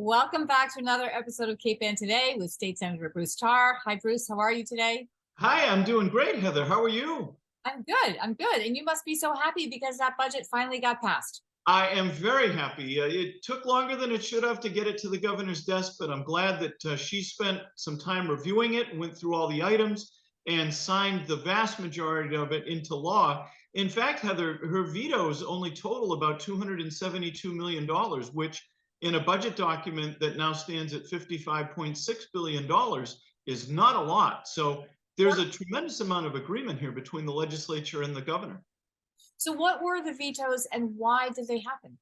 Welcome back to another episode of Cape Ann Today with State Senator Bruce Tarr. Hi, Bruce. How are you today? Hi, I'm doing great, Heather. How are you? I'm good. I'm good. And you must be so happy because that budget finally got passed. I am very happy. It took longer than it should have to get it to the governor's desk, but I'm glad that she spent some time reviewing it, went through all the items, and signed the vast majority of it into law. In fact, Heather, her vetoes only total about $272 million, which in a budget document that now stands at $55.6 billion is not a lot. So there's a tremendous amount of agreement here between the legislature and the governor. So what were the vetoes and why did they happen?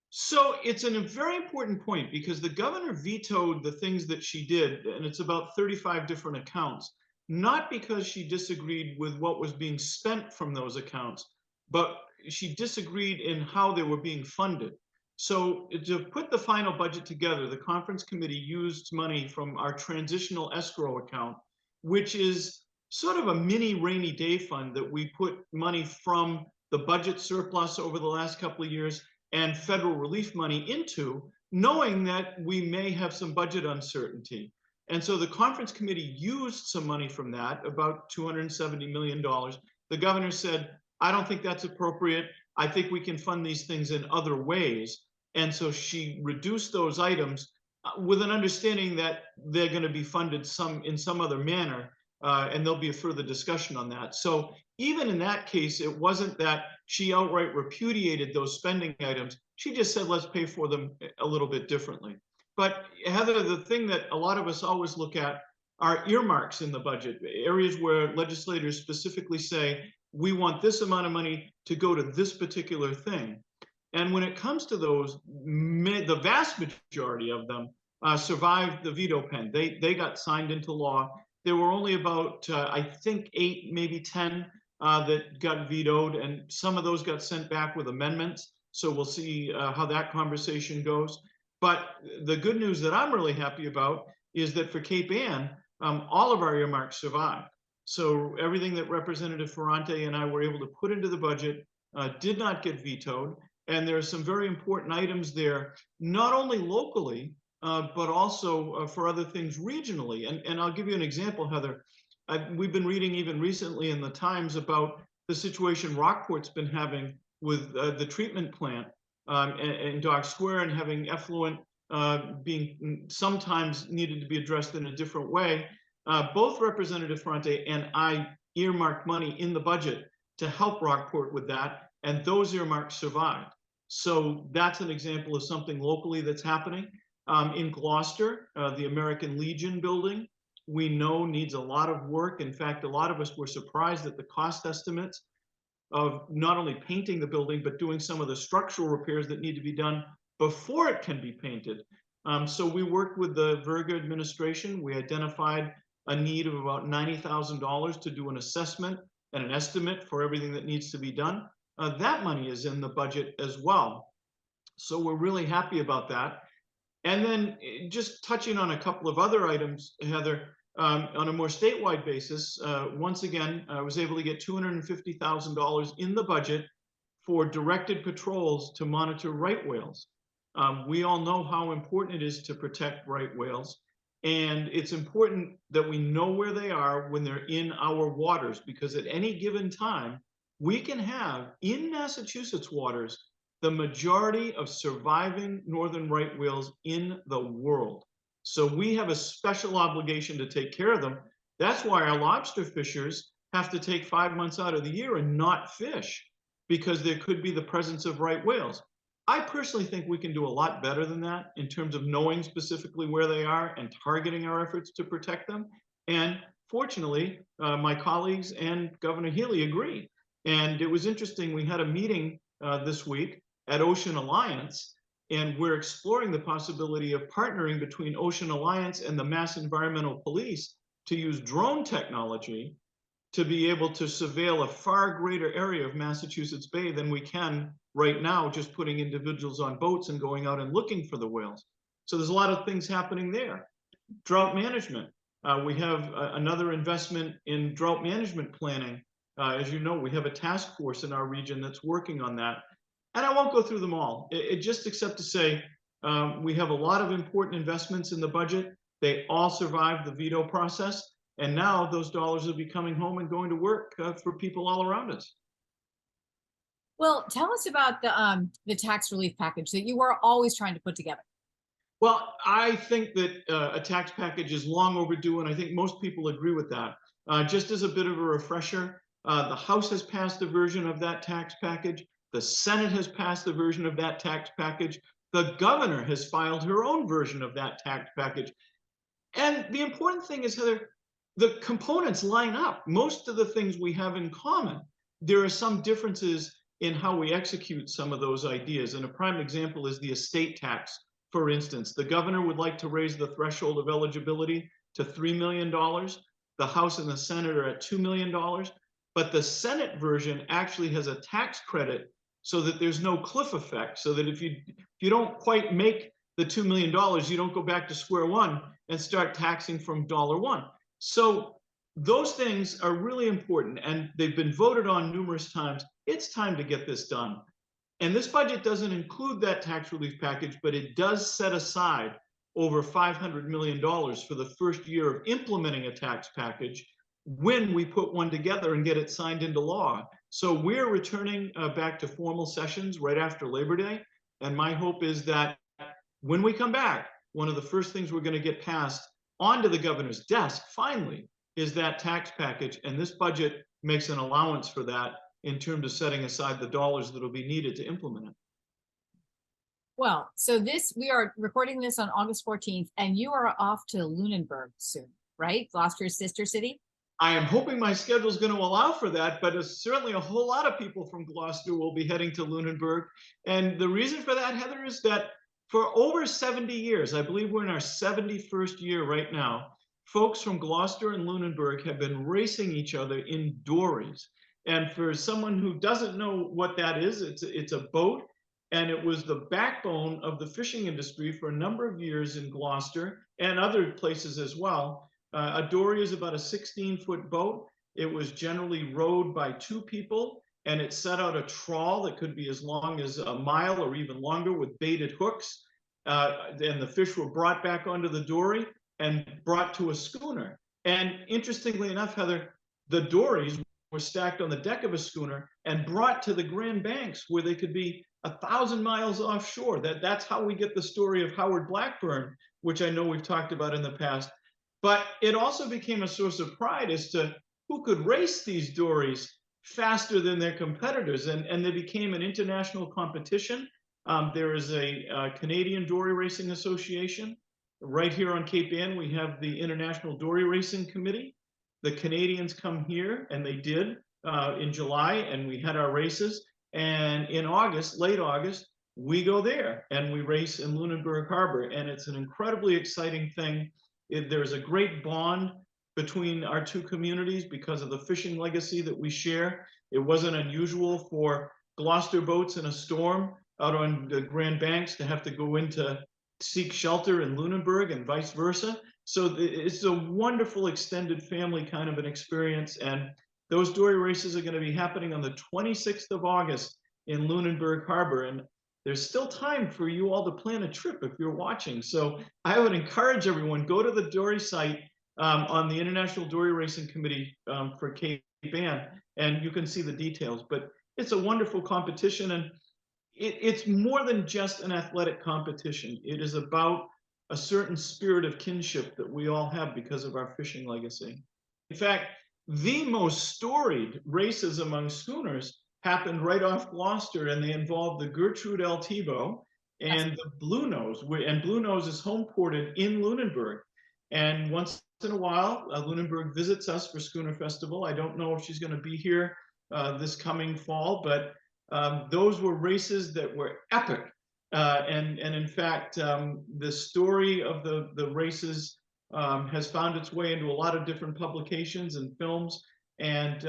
So it's a very important point because the governor vetoed the things that she did, and it's about 35 different accounts, not because she disagreed with what was being spent from those accounts, but she disagreed in how they were being funded. So to put the final budget together, the conference committee used money from our transitional escrow account, which is sort of a mini rainy day fund that we put money from the budget surplus over the last couple of years and federal relief money into, knowing that we may have some budget uncertainty. And so the conference committee used some money from that, about $270 million. The governor said, I don't think that's appropriate. I think we can fund these things in other ways. And so she reduced those items with an understanding that they're going to be funded in some other manner. And there'll be a further discussion on that. So even in that case, it wasn't that she outright repudiated those spending items. She just said, let's pay for them a little bit differently. But Heather, the thing that a lot of us always look at are earmarks in the budget, areas where legislators specifically say, we want this amount of money to go to this particular thing. And when it comes to those, the vast majority of them survived the veto pen. They got signed into law. There were only about, I think, 8, maybe 10 that got vetoed, and some of those got sent back with amendments. So we'll see how that conversation goes. But the good news that I'm really happy about is that for Cape Ann, all of our earmarks survived. So everything that Representative Ferrante and I were able to put into the budget did not get vetoed. And there are some very important items there, not only locally, but also for other things regionally. And I'll give you an example, Heather. We've been reading even recently in the Times about the situation Rockport's been having with the treatment plant in Dock Square and having effluent being sometimes needed to be addressed in a different way. Both Representative Ferrante and I earmarked money in the budget to help Rockport with that, and those earmarks survived. So that's an example of something locally that's happening. In Gloucester, the American Legion building, we know needs a lot of work. In fact, a lot of us were surprised at the cost estimates of not only painting the building, but doing some of the structural repairs that need to be done before it can be painted. So we worked with the Verga administration. We identified a need of about $90,000 to do an assessment and an estimate for everything that needs to be done. That money is in the budget as well. So we're really happy about that. And then just touching on a couple of other items, Heather, on a more statewide basis, once again, I was able to get $250,000 in the budget for directed patrols to monitor right whales. We all know how important it is to protect right whales. And it's important that we know where they are when they're in our waters, because at any given time, we can have in Massachusetts waters the majority of surviving northern right whales in the world. So we have a special obligation to take care of them. That's why our lobster fishers have to take 5 months out of the year and not fish, because there could be the presence of right whales. I personally think we can do a lot better than that in terms of knowing specifically where they are and targeting our efforts to protect them. And fortunately, my colleagues and Governor Healey agree. And it was interesting, we had a meeting this week at Ocean Alliance, and we're exploring the possibility of partnering between Ocean Alliance and the Mass Environmental Police to use drone technology to be able to surveil a far greater area of Massachusetts Bay than we can right now, just putting individuals on boats and going out and looking for the whales. So there's a lot of things happening there. Drought management. We have another investment in drought management planning. As you know, we have a task force in our region that's working on that. And I won't go through them all, just except to say, We have a lot of important investments in the budget. They all survived the veto process. And now those dollars will be coming home and going to work for people all around us. Well, tell us about the tax relief package that you were always trying to put together. Well, I think that a tax package is long overdue, and I think most people agree with that. Just as a bit of a refresher, the House has passed a version of that tax package. The Senate has passed a version of that tax package. The governor has filed her own version of that tax package. And the important thing is, Heather, the components line up. Most of the things we have in common. There are some differences in how we execute some of those ideas. And a prime example is the estate tax. For instance, the governor would like to raise the threshold of eligibility to $3 million. The House and the Senate are at $2 million. But the Senate version actually has a tax credit so that there's no cliff effect, so that if you don't quite make the $2 million, you don't go back to square one and start taxing from $1. So those things are really important, and they've been voted on numerous times. It's time to get this done. And this budget doesn't include that tax relief package, but it does set aside over $500 million for the first year of implementing a tax package when we put one together and get it signed into law. So we're returning back to formal sessions right after Labor Day. And my hope is that when we come back, one of the first things we're going to get passed onto the governor's desk, finally, is that tax package. And this budget makes an allowance for that in terms of setting aside the dollars that will be needed to implement it. Well, so we are recording this on August 14th, and you are off to Lunenburg soon, right? Gloucester's sister city? I am hoping my schedule is going to allow for that, but certainly a whole lot of people from Gloucester will be heading to Lunenburg. And the reason for that, Heather, is that for over 70 years, I believe we're in our 71st year right now, folks from Gloucester and Lunenburg have been racing each other in dories. And for someone who doesn't know what that is, it's a boat, and it was the backbone of the fishing industry for a number of years in Gloucester and other places as well. A dory is about a 16-foot boat. It was generally rowed by two people, and it set out a trawl that could be as long as a mile or even longer with baited hooks. And the fish were brought back onto the dory and brought to a schooner. And interestingly enough, Heather, the dories were stacked on the deck of a schooner and brought to the Grand Banks, where they could be 1,000 miles offshore. That's how we get the story of Howard Blackburn, which I know we've talked about in the past. But it also became a source of pride as to who could race these dories faster than their competitors. And they became an international competition. There is a Canadian Dory Racing Association. Right here on Cape Ann, we have the International Dory Racing Committee. The Canadians come here, and they did in July, and we had our races. And in August, late August, we go there and we race in Lunenburg Harbor. And it's an incredibly exciting thing. There's a great bond between our two communities because of the fishing legacy that we share. It wasn't unusual for Gloucester boats in a storm out on the Grand Banks to have to go in to seek shelter in Lunenburg and vice versa. So it's a wonderful extended family kind of an experience. And those dory races are going to be happening on the 26th of August in Lunenburg Harbor. And there's still time for you all to plan a trip if you're watching. So I would encourage everyone, go to the dory site on the International Dory Racing Committee for Cape Ann, and you can see the details. But it's a wonderful competition, and it's more than just an athletic competition. It is about a certain spirit of kinship that we all have because of our fishing legacy. In fact, the most storied races among schooners happened right off Gloucester, and they involved the Gertrude L. Tebow and the Blue Nose. And Blue Nose is home ported in Lunenburg. And once in a while, Lunenburg visits us for Schooner Festival. I don't know if she's going to be here this coming fall, but those were races that were epic. And in fact, the story of the races has found its way into a lot of different publications and films. And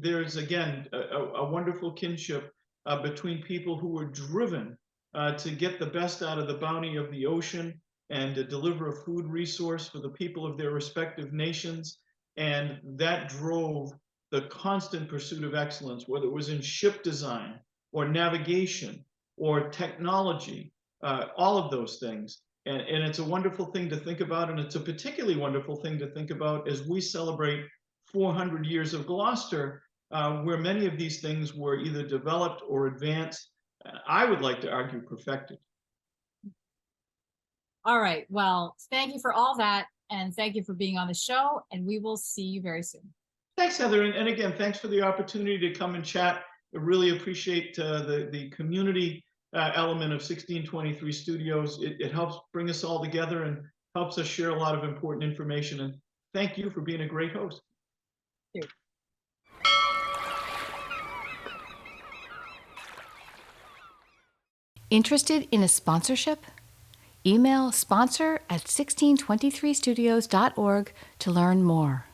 there's, again, a wonderful kinship between people who were driven to get the best out of the bounty of the ocean and to deliver a food resource for the people of their respective nations. And that drove the constant pursuit of excellence, whether it was in ship design or navigation or technology all of those things. And it's a wonderful thing to think about, and it's a particularly wonderful thing to think about as we celebrate 400 years of Gloucester, where many of these things were either developed or advanced. I would like to argue perfected. All right. Well, thank you for all that. And thank you for being on the show. And we will see you very soon. Thanks, Heather. And again, thanks for the opportunity to come and chat. I really appreciate the community element of 1623 Studios. It helps bring us all together and helps us share a lot of important information. And thank you for being a great host. Thank you. Interested in a sponsorship? Email sponsor@1623studios.org to learn more.